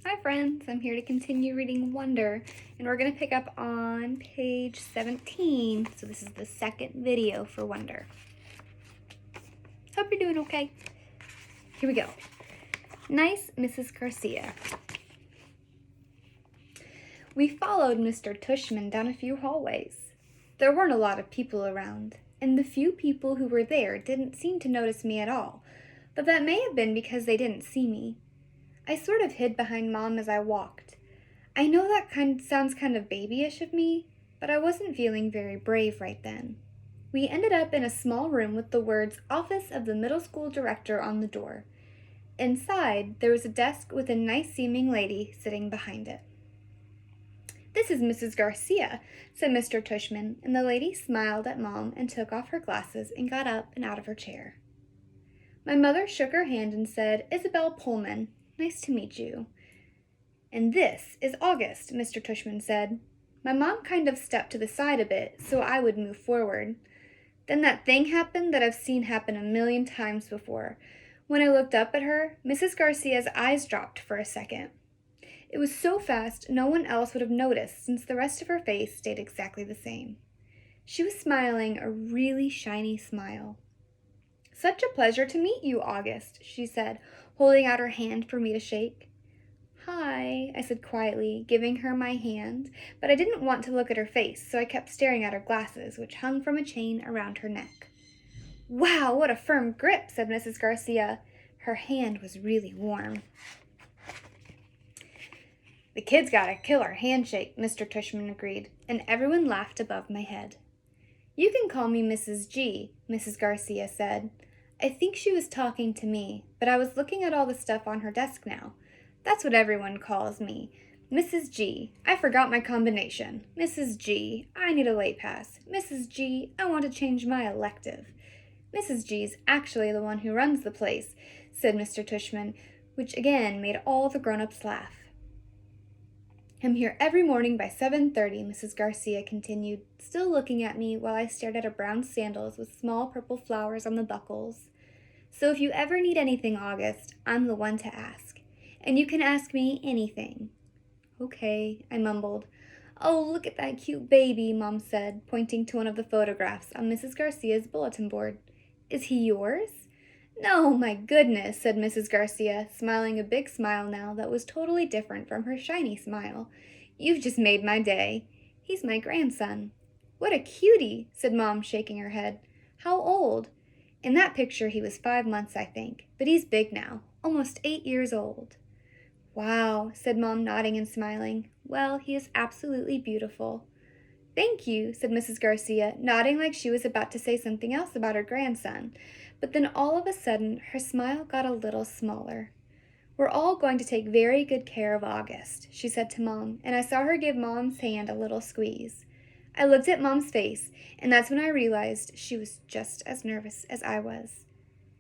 Hi friends, I'm here to continue reading Wonder, and we're going to pick up on page 17, so this is the second video for Wonder. Hope you're doing okay. Here we go. Nice Mrs. Garcia. We followed Mr. Tushman down a few hallways. There weren't a lot of people around, and the few people who were there didn't seem to notice me at all, but that may have been because they didn't see me. I sort of hid behind Mom as I walked. I know that sounds kind of babyish of me, but I wasn't feeling very brave right then. We ended up in a small room with the words Office of the Middle School Director on the door. Inside, there was a desk with a nice-seeming lady sitting behind it. "This is Mrs. Garcia," said Mr. Tushman, and the lady smiled at Mom and took off her glasses and got up and out of her chair. My mother shook her hand and said, "Isabel Pullman. Nice to meet you." "And this is August," Mr. Tushman said. My mom kind of stepped to the side a bit so I would move forward. Then that thing happened that I've seen happen a million times before. When I looked up at her, Mrs. Garcia's eyes dropped for a second. It was so fast no one else would have noticed since the rest of her face stayed exactly the same. She was smiling a really shiny smile. "Such a pleasure to meet you, August," she said, holding out her hand for me to shake. "Hi," I said quietly, giving her my hand, but I didn't want to look at her face, so I kept staring at her glasses, which hung from a chain around her neck. "Wow, what a firm grip," said Mrs. Garcia. Her hand was really warm. "The kid's got a killer handshake," Mr. Tushman agreed, and everyone laughed above my head. "You can call me Mrs. G," Mrs. Garcia said. I think she was talking to me, but I was looking at all the stuff on her desk now. That's what everyone calls me. Mrs. G. I forgot my combination. Mrs. G. I need a late pass. Mrs. G. I want to change my elective. Mrs. G's actually the one who runs the place, said Mr. Tushman, which again made all the grown-ups laugh. "I'm here every morning by 7:30, Mrs. Garcia continued, still looking at me while I stared at her brown sandals with small purple flowers on the buckles. "So if you ever need anything, August, I'm the one to ask. And you can ask me anything." "Okay," I mumbled. "Oh, look at that cute baby," Mom said, pointing to one of the photographs on Mrs. Garcia's bulletin board. "Is he yours?" "No, my goodness," said Mrs. Garcia, smiling a big smile now that was totally different from her shiny smile. "You've just made my day. He's my grandson." "What a cutie," said Mom, shaking her head. "How old?" "In that picture he was 5 months, I think, but he's big now, almost 8 years old." "Wow," said Mom, nodding and smiling. "Well, he is absolutely beautiful." "Thank you," said Mrs. Garcia, nodding like she was about to say something else about her grandson. But then all of a sudden, her smile got a little smaller. "We're all going to take very good care of August," she said to Mom, and I saw her give Mom's hand a little squeeze. I looked at Mom's face, and that's when I realized she was just as nervous as I was.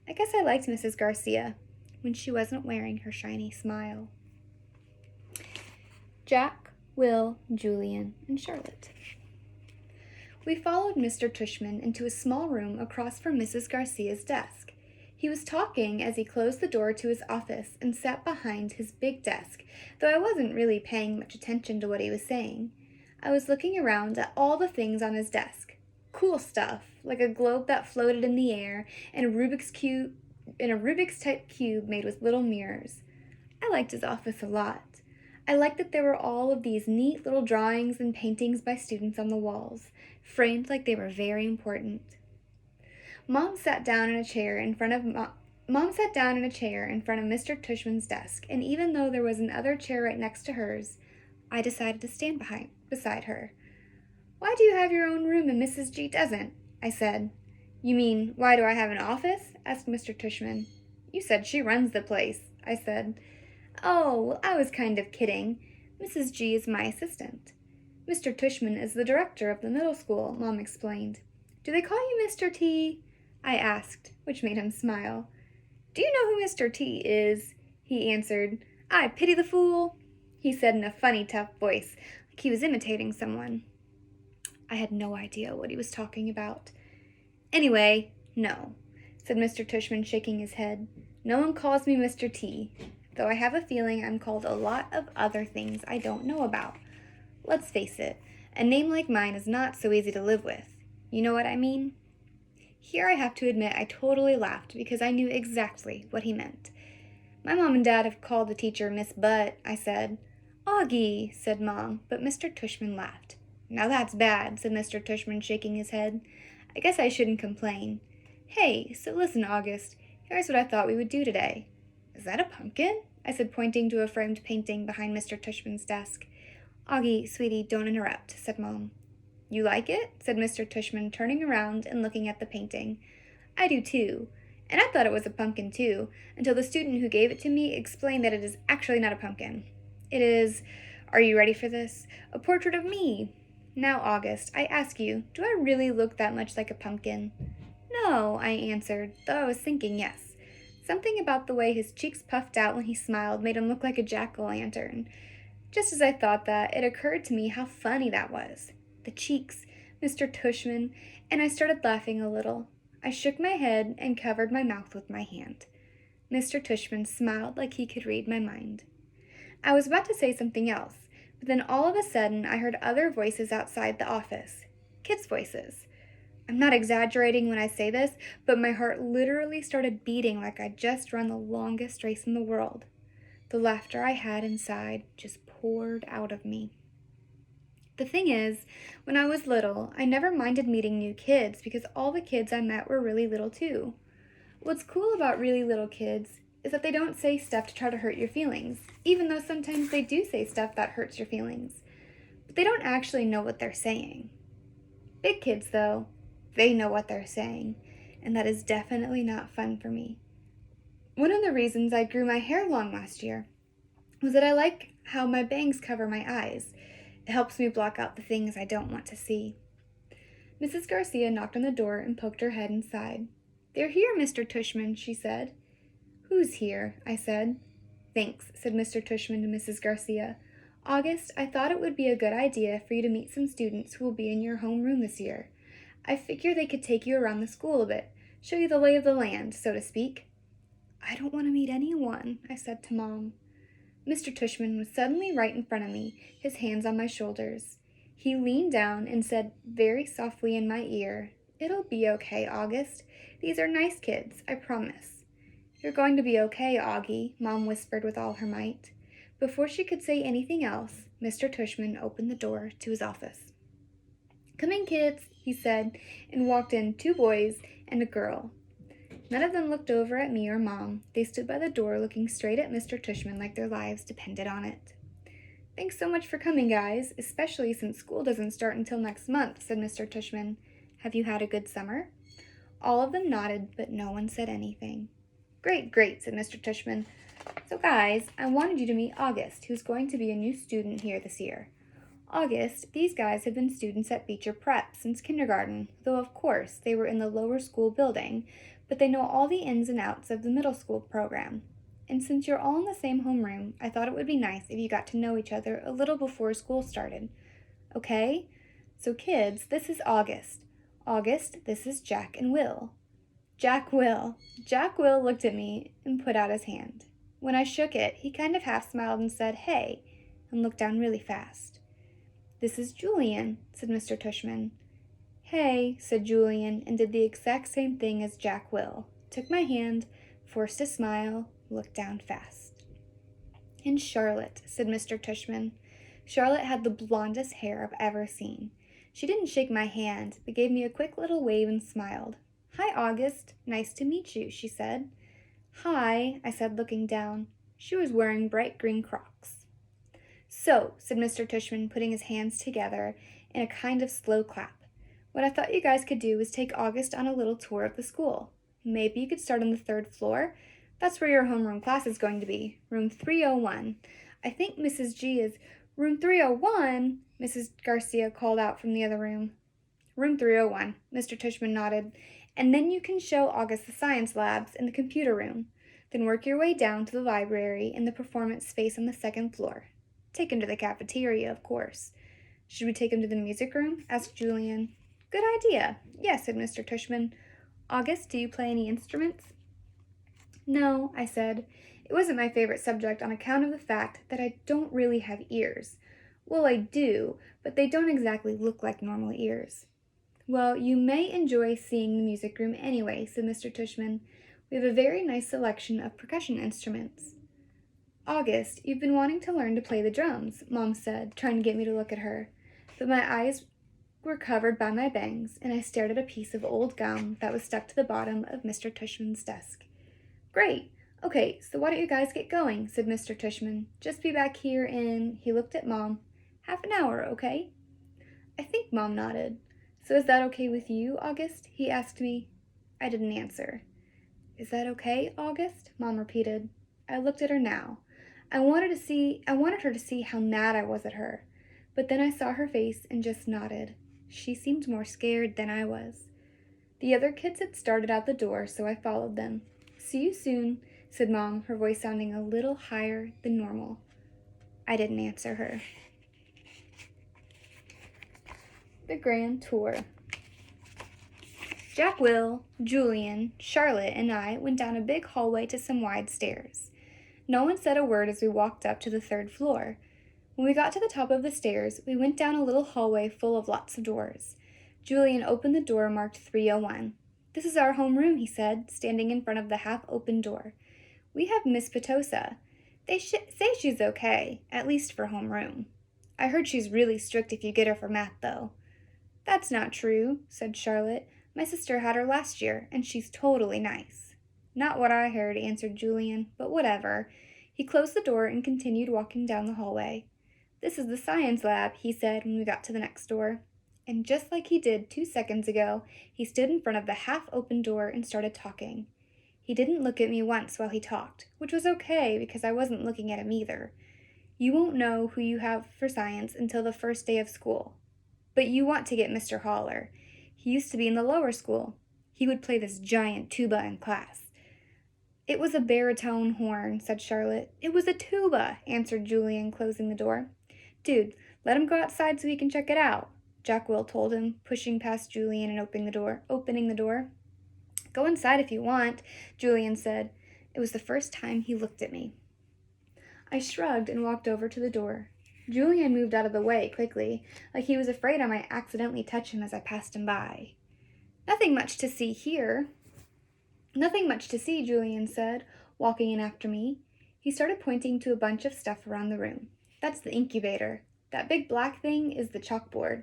I guess I liked Mrs. Garcia when she wasn't wearing her shiny smile. Jack, Will, Julian, and Charlotte. We followed Mr. Tushman into a small room across from Mrs. Garcia's desk. He was talking as he closed the door to his office and sat behind his big desk, though I wasn't really paying much attention to what he was saying. I was looking around at all the things on his desk. Cool stuff, like a globe that floated in the air and a Rubik's type cube made with little mirrors. I liked his office a lot. I liked that there were all of these neat little drawings and paintings by students on the walls, framed like they were very important. Mom sat down in a chair in front of Mr. Mr. Tushman's desk, and even though there was another chair right next to hers, I decided to stand beside her. "Why do you have your own room and Mrs. G doesn't?" I said. "You mean, why do I have an office?" asked Mr. Tushman. "You said she runs the place," I said. "Oh, well, I was kind of kidding. Mrs. G is my assistant." "Mr. Tushman is the director of the middle school," Mom explained. "Do they call you Mr. T?" I asked, which made him smile. "Do you know who Mr. T is?" he answered. "I pity the fool," he said in a funny, tough voice, like he was imitating someone. I had no idea what he was talking about. "Anyway, no," said Mr. Tushman, shaking his head. "No one calls me Mr. T. though I have a feeling I'm called a lot of other things I don't know about. Let's face it, a name like mine is not so easy to live with. You know what I mean? Here I have to admit I totally laughed because I knew exactly what he meant. My mom and dad have called the teacher Miss Butt, I said. Augie, said Mom, but Mr. Tushman laughed. Now that's bad, said Mr. Tushman, shaking his head. I guess I shouldn't complain. Hey, so listen, August, here's what I thought we would do today. Is that a pumpkin? I said, pointing to a framed painting behind Mr. Tushman's desk. Augie, sweetie, don't interrupt, said Mom. You like it? Said Mr. Tushman, turning around and looking at the painting. I do too. And I thought it was a pumpkin too, until the student who gave it to me explained that it is actually not a pumpkin. It is, are you ready for this? A portrait of me. Now, August, I ask you, do I really look that much like a pumpkin? No, I answered, though I was thinking yes. Something about the way his cheeks puffed out when he smiled made him look like a jack-o'-lantern. Just as I thought that, it occurred to me how funny that was. The cheeks, Mr. Tushman, and I started laughing a little. I shook my head and covered my mouth with my hand. Mr. Tushman smiled like he could read my mind. I was about to say something else, but then all of a sudden I heard other voices outside the office. Kids' voices. I'm not exaggerating when I say this, but my heart literally started beating like I'd just run the longest race in the world. The laughter I had inside just poured out of me. The thing is, when I was little, I never minded meeting new kids because all the kids I met were really little too. What's cool about really little kids is that they don't say stuff to try to hurt your feelings, even though sometimes they do say stuff that hurts your feelings. But they don't actually know what they're saying. Big kids, though, they know what they're saying, and that is definitely not fun for me. One of the reasons I grew my hair long last year was that I like how my bangs cover my eyes. It helps me block out the things I don't want to see. Mrs. Garcia knocked on the door and poked her head inside. They're here, Mr. Tushman, she said. Who's here? I said. Thanks, said Mr. Tushman to Mrs. Garcia. August, I thought it would be a good idea for you to meet some students who will be in your homeroom this year. I figure they could take you around the school a bit, show you the lay of the land, so to speak. I don't want to meet anyone, I said to Mom. Mr. Tushman was suddenly right in front of me, his hands on my shoulders. He leaned down and said very softly in my ear, It'll be okay, August. These are nice kids, I promise. You're going to be okay, Augie, Mom whispered with all her might. Before she could say anything else, Mr. Tushman opened the door to his office. Come in, kids, he said, and walked in 2 boys and a girl. None of them looked over at me or Mom. They stood by the door looking straight at Mr. Tushman like their lives depended on it. Thanks so much for coming, guys, especially since school doesn't start until next month, said Mr. Tushman. Have you had a good summer? All of them nodded, but no one said anything. Great, great, said Mr. Tushman. So, guys, I wanted you to meet August, who's going to be a new student here this year. August, these guys have been students at Beecher Prep since kindergarten, though of course they were in the lower school building, but they know all the ins and outs of the middle school program. And since you're all in the same homeroom, I thought it would be nice if you got to know each other a little before school started. Okay? So kids, this is August. August, this is Jack and Will. Jack Will. Jack Will looked at me and put out his hand. When I shook it, he kind of half smiled and said, Hey, and looked down really fast. This is Julian, said Mr. Tushman. Hey, said Julian, and did the exact same thing as Jack Will. Took my hand, forced a smile, looked down fast. And Charlotte, said Mr. Tushman. Charlotte had the blondest hair I've ever seen. She didn't shake my hand, but gave me a quick little wave and smiled. Hi, August. Nice to meet you, she said. Hi, I said, looking down. She was wearing bright green Crocs. So, said Mr. Tushman, putting his hands together in a kind of slow clap, what I thought you guys could do is take August on a little tour of the school. Maybe you could start on the 3rd floor. That's where your homeroom class is going to be, room 301. I think Mrs. G is room 301, Mrs. Garcia called out from the other room. Room 301, Mr. Tushman nodded. And then you can show August the science labs and the computer room. Then work your way down to the library and the performance space on the 2nd floor. Take him to the cafeteria, of course. Should we take him to the music room? Asked Julian. Good idea. Yes, said Mr. Tushman. August, do you play any instruments? No, I said. It wasn't my favorite subject on account of the fact that I don't really have ears. Well, I do, but they don't exactly look like normal ears. Well, you may enjoy seeing the music room anyway, said Mr. Tushman. We have a very nice selection of percussion instruments. August, you've been wanting to learn to play the drums, Mom said, trying to get me to look at her. But my eyes were covered by my bangs, and I stared at a piece of old gum that was stuck to the bottom of Mr. Tushman's desk. Great. Okay, so why don't you guys get going, said Mr. Tushman. Just be back here in, he looked at Mom, half an hour, okay? I think Mom nodded. So is that okay with you, August? He asked me. I didn't answer. Is that okay, August? Mom repeated. I looked at her now. I wanted her to see how mad I was at her. But then I saw her face and just nodded. She seemed more scared than I was. The other kids had started out the door, so I followed them. See you soon, said Mom, her voice sounding a little higher than normal. I didn't answer her. The Grand Tour. Jack, Will, Julian, Charlotte, and I went down a big hallway to some wide stairs. No one said a word as we walked up to the 3rd floor. When we got to the top of the stairs, we went down a little hallway full of lots of doors. Julian opened the door marked 301. This is our homeroom, he said, standing in front of the half-open door. We have Miss Petosa. They say she's okay, at least for homeroom. I heard she's really strict if you get her for math, though. That's not true, said Charlotte. My sister had her last year, and she's totally nice. Not what I heard, answered Julian, but whatever. He closed the door and continued walking down the hallway. This is the science lab, he said when we got to the next door. And just like he did 2 seconds ago, he stood in front of the half-open door and started talking. He didn't look at me once while he talked, which was okay because I wasn't looking at him either. You won't know who you have for science until the first day of school. But you want to get Mr. Haller. He used to be in the lower school. He would play this giant tuba in class. It was a baritone horn, said Charlotte. It was a tuba, answered Julian, closing the door. Dude, let him go outside so he can check it out, Jack Will told him, pushing past Julian and opening the door. Go inside if you want, Julian said. It was the first time he looked at me. I shrugged and walked over to the door. Julian moved out of the way quickly, like he was afraid I might accidentally touch him as I passed him by. Nothing much to see here. Nothing much to see, Julian said, walking in after me. He started pointing to a bunch of stuff around the room. That's the incubator. That big black thing is the chalkboard.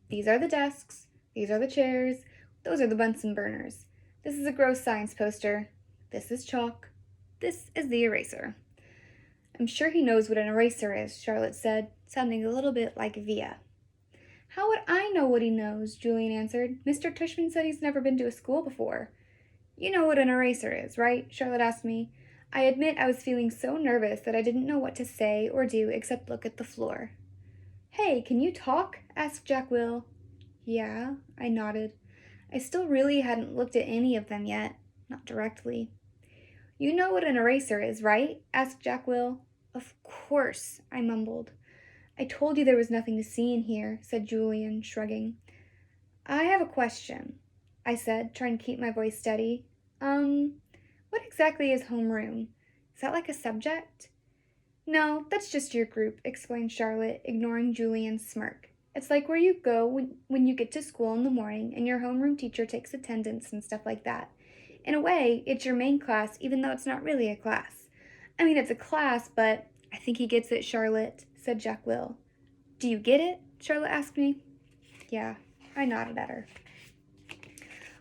These are the desks. These are the chairs. Those are the Bunsen burners. This is a gross science poster. This is chalk. This is the eraser. I'm sure he knows what an eraser is, Charlotte said, sounding a little bit like Via. How would I know what he knows? Julian answered. Mr. Tushman said he's never been to a school before. You know what an eraser is, right? Charlotte asked me. I admit I was feeling so nervous that I didn't know what to say or do except look at the floor. Hey, can you talk? Asked Jack Will. Yeah, I nodded. I still really hadn't looked at any of them yet, not directly. You know what an eraser is, right? Asked Jack Will. Of course, I mumbled. I told you there was nothing to see in here, said Julian, shrugging. I have a question, I said, trying to keep my voice steady. What exactly is homeroom? Is that like a subject? No, that's just your group, explained Charlotte, ignoring Julian's smirk. It's like where you go when you get to school in the morning and your homeroom teacher takes attendance and stuff like that. In a way, it's your main class, even though it's not really a class. I mean, it's a class, but I think he gets it, Charlotte, said Jack Will. Do you get it? Charlotte asked me. Yeah, I nodded at her.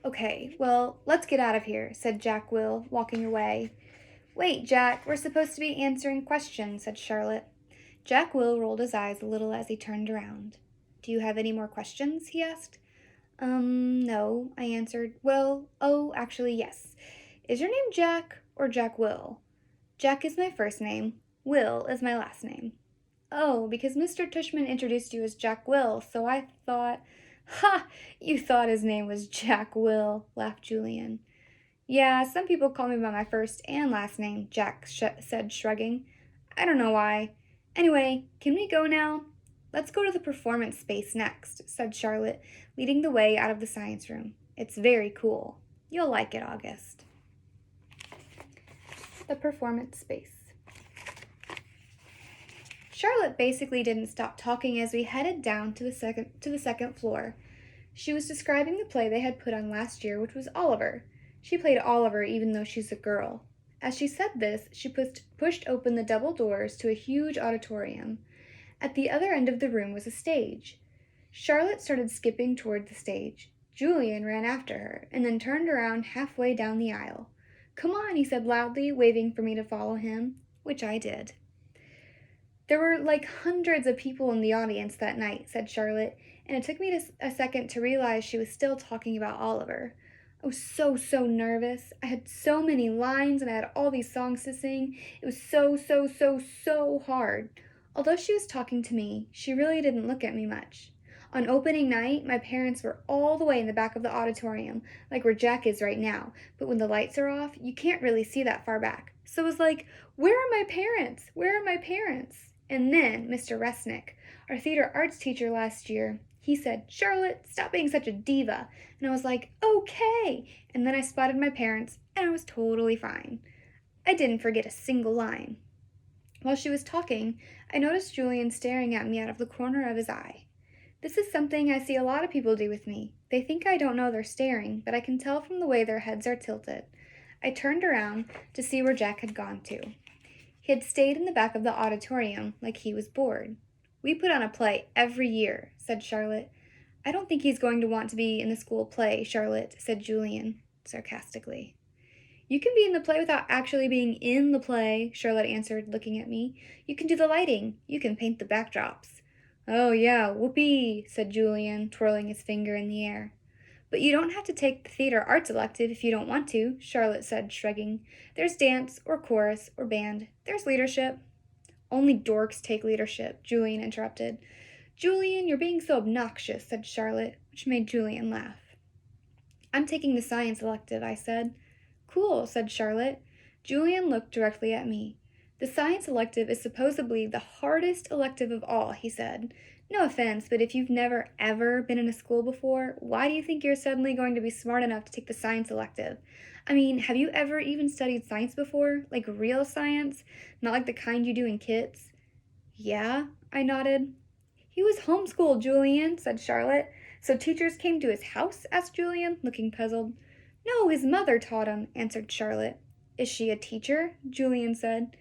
Okay, well, let's get out of here, said Jack Will, walking away. Wait, Jack, we're supposed to be answering questions, said Charlotte. Jack Will rolled his eyes a little as he turned around. Do you have any more questions? He asked. No, I answered. Well, actually, yes. Is your name Jack or Jack Will? Jack is my first name. Will is my last name. Oh, because Mr. Tushman introduced you as Jack Will, so I thought... Ha! You thought his name was Jack Will, laughed Julian. Yeah, some people call me by my first and last name, Jack said, shrugging. I don't know why. Anyway, can we go now? Let's go to the performance space next, said Charlotte, leading the way out of the science room. It's very cool. You'll like it, August. The performance space. Charlotte basically didn't stop talking as we headed down to the second floor. She was describing the play they had put on last year, which was Oliver. She played Oliver even though she's a girl. As she said this, she pushed open the double doors to a huge auditorium. At the other end of the room was a stage. Charlotte started skipping toward the stage. Julian ran after her, and then turned around halfway down the aisle. "Come on," he said loudly, waving for me to follow him, which I did. "There were like hundreds of people in the audience that night," said Charlotte, and it took me a second to realize she was still talking about Oliver. I was so nervous. I had so many lines and I had all these songs to sing. It was so hard. Although she was talking to me, she really didn't look at me much. On opening night, my parents were all the way in the back of the auditorium, like where Jack is right now, but when the lights are off, you can't really see that far back. So it was like, where are my parents? Where are my parents? And then Mr. Resnick, our theater arts teacher last year, he said, "Charlotte, stop being such a diva." And I was like, "Okay." And then I spotted my parents, and I was totally fine. I didn't forget a single line. While she was talking, I noticed Julian staring at me out of the corner of his eye. This is something I see a lot of people do with me. They think I don't know they're staring, but I can tell from the way their heads are tilted. I turned around to see where Jack had gone to. He had stayed in the back of the auditorium like he was bored. "We put on a play every year," said Charlotte. "I don't think he's going to want to be in the school play, Charlotte," said Julian, sarcastically. "You can be in the play without actually being in the play," Charlotte answered, looking at me. "You can do the lighting. You can paint the backdrops." "Oh, yeah, whoopee," said Julian, twirling his finger in the air. "But you don't have to take the theater arts elective if you don't want to," Charlotte said, shrugging. "There's dance, or chorus, or band. There's leadership." "Only dorks take leadership," Julian interrupted. "Julian, you're being so obnoxious," said Charlotte, which made Julian laugh. "I'm taking the science elective," I said. "Cool," said Charlotte. Julian looked directly at me. "The science elective is supposedly the hardest elective of all," he said. "No offense, but if you've never ever been in a school before, why do you think you're suddenly going to be smart enough to take the science elective? I mean, have you ever even studied science before? Like real science? Not like the kind you do in kits?" "Yeah," I nodded. "He was homeschooled, Julian," said Charlotte. "So teachers came to his house?" asked Julian, looking puzzled. "No, his mother taught him," answered Charlotte. "Is she a teacher?" Julian said.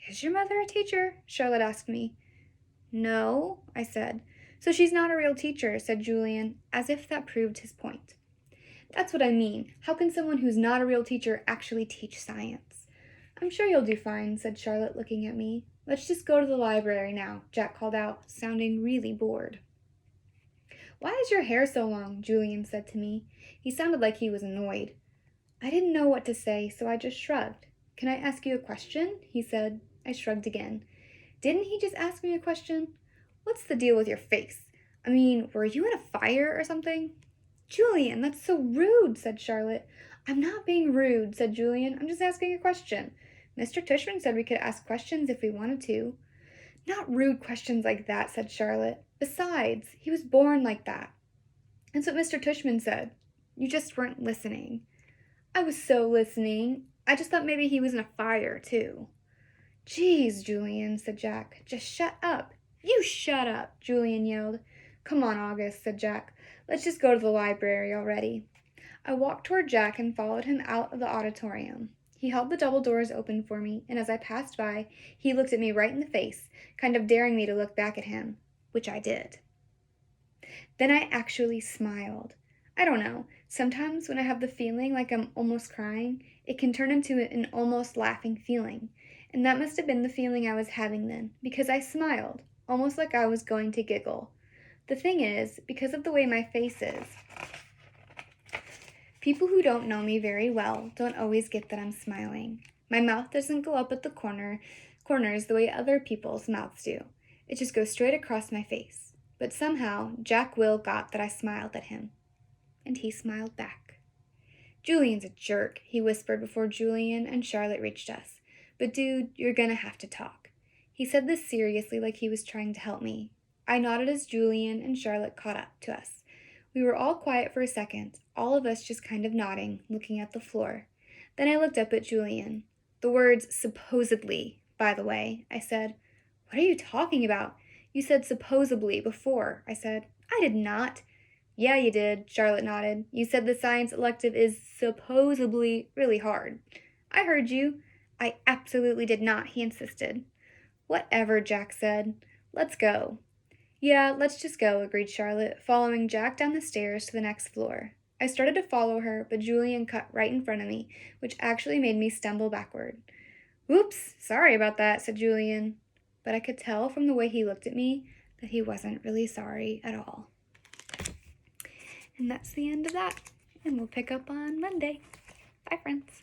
"Is your mother a teacher?" Charlotte asked me. "No," I said. "So she's not a real teacher," said Julian, as if that proved his point. "That's what I mean. How can someone who's not a real teacher actually teach science?" "I'm sure you'll do fine," said Charlotte, looking at me. "Let's just go to the library now," Jack called out, sounding really bored. "Why is your hair so long?" Julian said to me. He sounded like he was annoyed. I didn't know what to say, so I just shrugged. "Can I ask you a question?" he said. I shrugged again. Didn't he just ask me a question? "What's the deal with your face? I mean, were you in a fire or something?" "Julian, that's so rude," said Charlotte. "I'm not being rude," said Julian. "I'm just asking a question. Mr. Tushman said we could ask questions if we wanted to." "Not rude questions like that," said Charlotte. "Besides, he was born like that." "That's what Mr. Tushman said. You just weren't listening." "I was so listening. I just thought maybe he was in a fire, too." "Geez, Julian," said Jack. "Just shut up." "You shut up," Julian yelled. "Come on, August," said Jack. "Let's just go to the library already." I walked toward Jack and followed him out of the auditorium. He held the double doors open for me, and as I passed by, he looked at me right in the face, kind of daring me to look back at him, which I did. Then I actually smiled. I don't know, sometimes when I have the feeling like I'm almost crying, it can turn into an almost laughing feeling, and that must have been the feeling I was having then, because I smiled, almost like I was going to giggle. The thing is, because of the way my face is, people who don't know me very well don't always get that I'm smiling. My mouth doesn't go up at the corners the way other people's mouths do. It just goes straight across my face. But somehow, Jack Will got that I smiled at him. And he smiled back. "Julian's a jerk," he whispered before Julian and Charlotte reached us. "But dude, you're gonna have to talk." He said this seriously like he was trying to help me. I nodded as Julian and Charlotte caught up to us. We were all quiet for a second, all of us just kind of nodding, looking at the floor. Then I looked up at Julian. "The The words supposedly, by the way, I said. What are you talking about? You said supposedly before, I said. I did not. Yeah, you did, Charlotte nodded. You said the science elective is supposedly really hard. I heard you. I absolutely did not, he insisted. Whatever, Jack said. Let's go. Yeah, let's just go, agreed Charlotte, following Jack down the stairs to the next floor. I started to follow her, but Julian cut right in front of me, which actually made me stumble backward. Oops, sorry about that, said Julian. But I could tell from the way he looked at me that he wasn't really sorry at all. And that's the end of that. And we'll pick up on Monday. Bye, friends.